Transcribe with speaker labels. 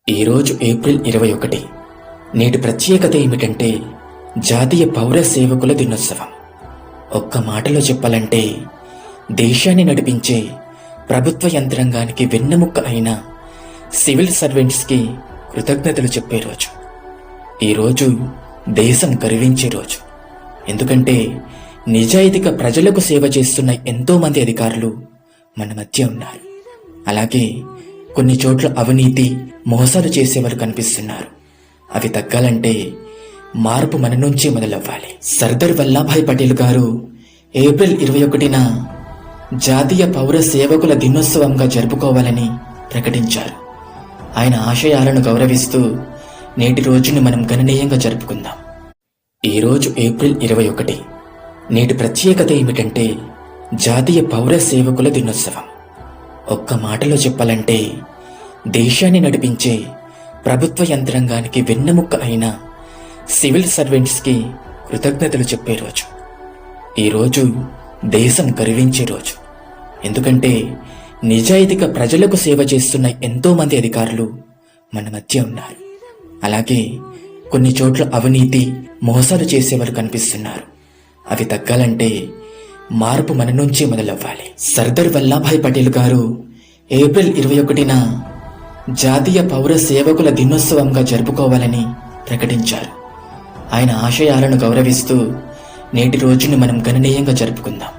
Speaker 1: ఈరోజు ఏప్రిల్ 21. నేటి ప్రత్యేకత ఏమిటంటే జాతీయ పౌర సేవకుల దినోత్సవం. ఒక్క మాటలో చెప్పాలంటే దేశాన్ని నడిపించే ప్రభుత్వ యంత్రాంగానికి వెన్నెముక్క అయిన సివిల్ సర్వెంట్స్కి కృతజ్ఞతలు చెప్పే రోజు. ఈరోజు దేశం గర్వించే రోజు. ఎందుకంటే నిజాయితీగా ప్రజలకు సేవ చేస్తున్న ఎంతోమంది అధికారులు మన మధ్య ఉన్నారు. అలాగే కొన్ని చోట్ల అవినీతి మోసాలు చేసేవారు కనిపిస్తున్నారు. అవి తగ్గాలంటే మార్పు మన నుంచే మొదలవ్వాలి. సర్దార్ వల్లభాయ్ పటేల్ గారు ఏప్రిల్ 21న జాతీయ పౌర సేవకుల దినోత్సవంగా జరుపుకోవాలని ప్రకటించారు. ఆయన ఆశయాలను గౌరవిస్తూ నేటి రోజుని మనం గణనీయంగా జరుపుకుందాం. ఈరోజు ఏప్రిల్ 21. నేటి ప్రత్యేకత ఏమిటంటే జాతీయ పౌర సేవకుల దినోత్సవం. ఒక్క మాటలో చెప్పాలంటే దేశాన్ని నడిపించే ప్రభుత్వ యంత్రాంగానికి వెన్నెముక్క అయిన సివిల్ సర్వెంట్స్కి కృతజ్ఞతలు చెప్పే రోజు. ఈరోజు దేశం గర్వించే రోజు. ఎందుకంటే నిజాయితీగా ప్రజలకు సేవ చేస్తున్న ఎంతోమంది అధికారులు మన మధ్య ఉన్నారు. అలాగే కొన్ని చోట్ల అవినీతి మోసాలు చేసేవారు కనిపిస్తున్నారు. అవి తగ్గాలంటే మార్పు మన నుంచే మొదలవ్వాలి. సర్దార్ వల్లభాయ్ పటేల్ గారు ఏప్రిల్ 21న జాతీయ పౌర సేవకుల దినోత్సవంగా జరుపుకోవాలని ప్రకటించారు. ఆయన ఆశయాలను గౌరవిస్తూ నేటి రోజుని మనం గణనీయంగా జరుపుకుందాం.